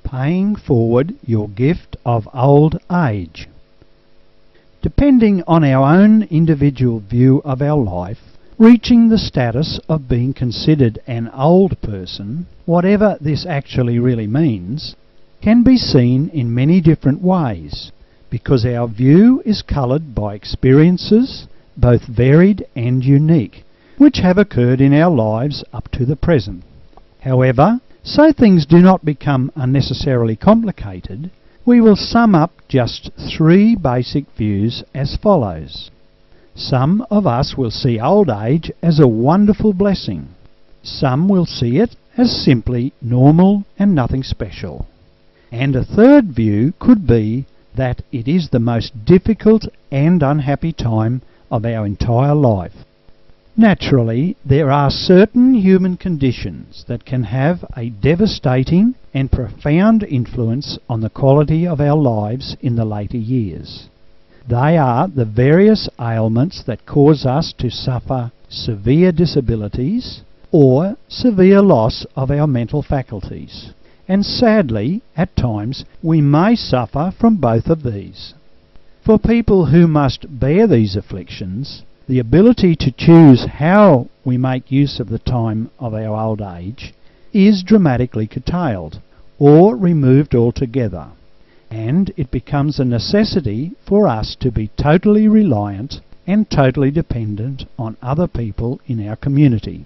Paying forward your gift of old age. Depending on our own individual view of our life, reaching the status of being considered an old person, whatever this actually really means, can be seen in many different ways, because our view is coloured by experiences, both varied and unique, which have occurred in our lives up to the present. However, so things do not become unnecessarily complicated, we will sum up just 3 basic views as follows. Some of us will see old age as a wonderful blessing. Some will see it as simply normal and nothing special. And a third view could be that it is the most difficult and unhappy time of our entire life. Naturally, there are certain human conditions that can have a devastating and profound influence on the quality of our lives in the later years. They are the various ailments that cause us to suffer severe disabilities or severe loss of our mental faculties. And sadly, at times, we may suffer from both of these. For people who must bear these afflictions, the ability to choose how we make use of the time of our old age is dramatically curtailed or removed altogether, and it becomes a necessity for us to be totally reliant and totally dependent on other people in our community.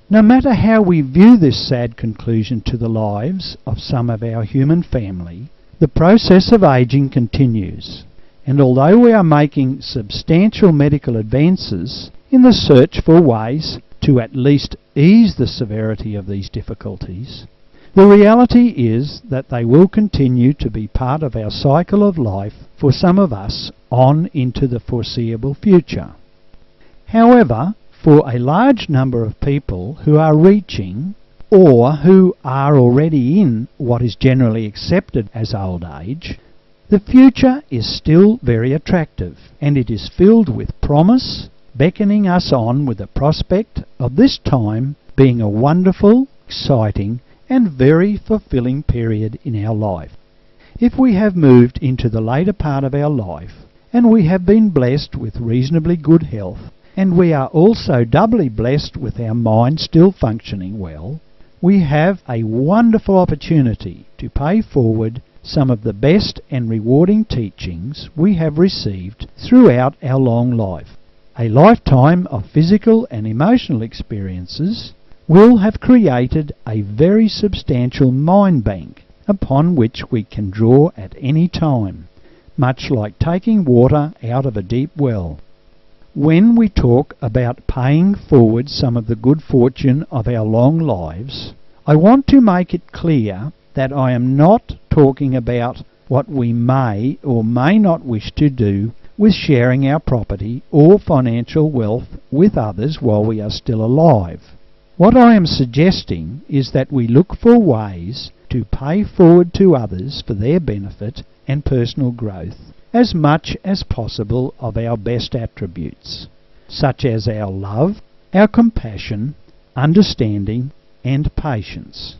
No matter how we view this sad conclusion to the lives of some of our human family, the process of aging continues. And although we are making substantial medical advances in the search for ways to at least ease the severity of these difficulties, the reality is that they will continue to be part of our cycle of life for some of us on into the foreseeable future. However, for a large number of people who are reaching or who are already in what is generally accepted as old age, the future is still very attractive, and it is filled with promise, beckoning us on with the prospect of this time being a wonderful, exciting, and very fulfilling period in our life. If we have moved into the later part of our life, and we have been blessed with reasonably good health, and we are also doubly blessed with our mind still functioning well, we have a wonderful opportunity to pay forward some of the best and rewarding teachings we have received throughout our long life. A lifetime of physical and emotional experiences will have created a very substantial mind bank upon which we can draw at any time, much like taking water out of a deep well. When we talk about paying forward some of the good fortune of our long lives, I want to make it clear that I am not talking about what we may or may not wish to do with sharing our property or financial wealth with others while we are still alive. What I am suggesting is that we look for ways to pay forward to others for their benefit and personal growth as much as possible of our best attributes, such as our love, our compassion, understanding, and patience.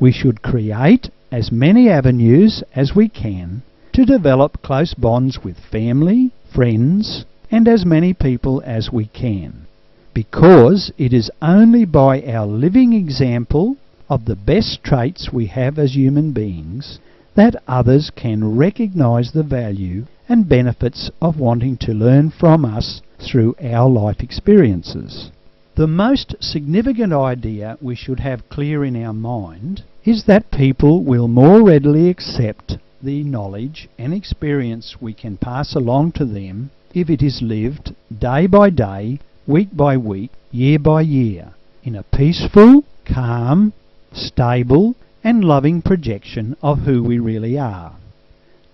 We should create as many avenues as we can to develop close bonds with family, friends, and as many people as we can, because it is only by our living example of the best traits we have as human beings that others can recognize the value and benefits of wanting to learn from us through our life experiences. The most significant idea we should have clear in our mind is that people will more readily accept the knowledge and experience we can pass along to them if it is lived day by day, week by week, year by year, in a peaceful, calm, stable, and loving projection of who we really are.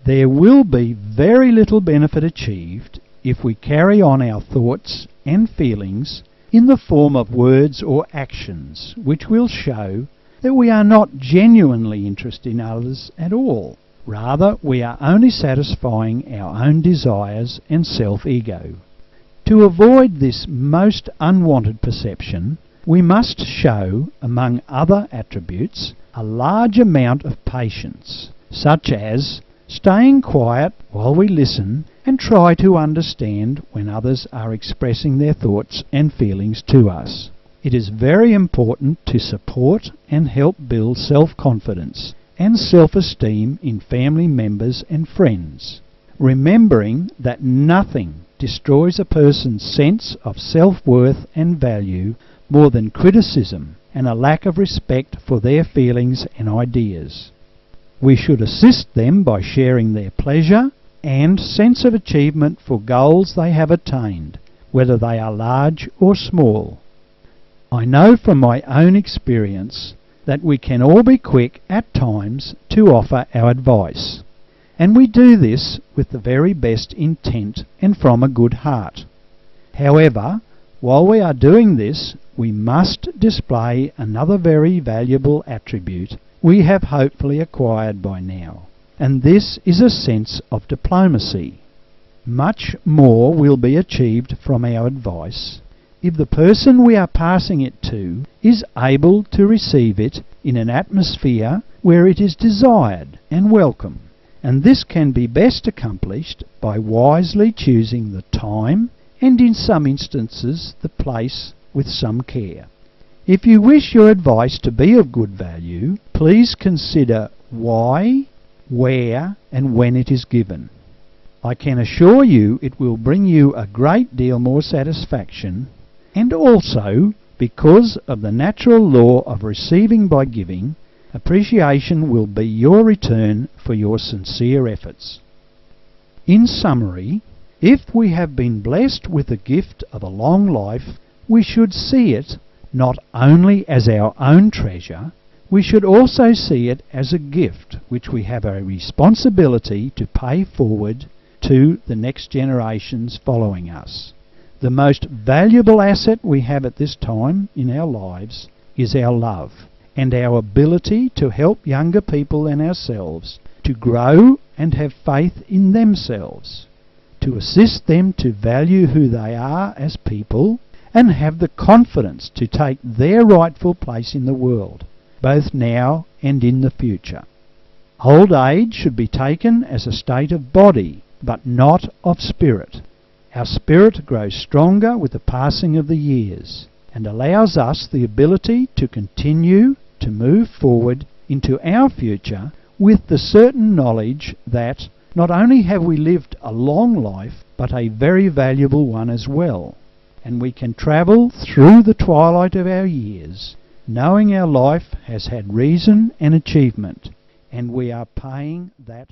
There will be very little benefit achieved if we carry on our thoughts and feelings in the form of words or actions which will show that we are not genuinely interested in others at all. Rather, we are only satisfying our own desires and self-ego. To avoid this most unwanted perception, we must show, among other attributes, a large amount of patience, such as staying quiet while we listen and try to understand when others are expressing their thoughts and feelings to us. It is very important to support and help build self-confidence and self-esteem in family members and friends, remembering that nothing destroys a person's sense of self-worth and value more than criticism and a lack of respect for their feelings and ideas. We should assist them by sharing their pleasure and sense of achievement for goals they have attained, whether they are large or small. I know from my own experience that we can all be quick at times to offer our advice, and we do this with the very best intent and from a good heart. However, while we are doing this, we must display another very valuable attribute we have hopefully acquired by now, and this is a sense of diplomacy. Much more will be achieved from our advice if the person we are passing it to is able to receive it in an atmosphere where it is desired and welcome, and this can be best accomplished by wisely choosing the time and, in some instances, the place with some care. If you wish your advice to be of good value, please consider why, where, and when it is given. I can assure you it will bring you a great deal more satisfaction, and also, because of the natural law of receiving by giving, appreciation will be your return for your sincere efforts. In summary, if we have been blessed with the gift of a long life, we should see it not only as our own treasure, we should also see it as a gift which we have a responsibility to pay forward to the next generations following us. The most valuable asset we have at this time in our lives is our love and our ability to help younger people than ourselves to grow and have faith in themselves, to assist them to value who they are as people and have the confidence to take their rightful place in the world, both now and in the future. Old age should be taken as a state of body, but not of spirit. Our spirit grows stronger with the passing of the years and allows us the ability to continue to move forward into our future with the certain knowledge that not only have we lived a long life, but a very valuable one as well, and we can travel through the twilight of our years, knowing our life has had reason and achievement, and we are paying that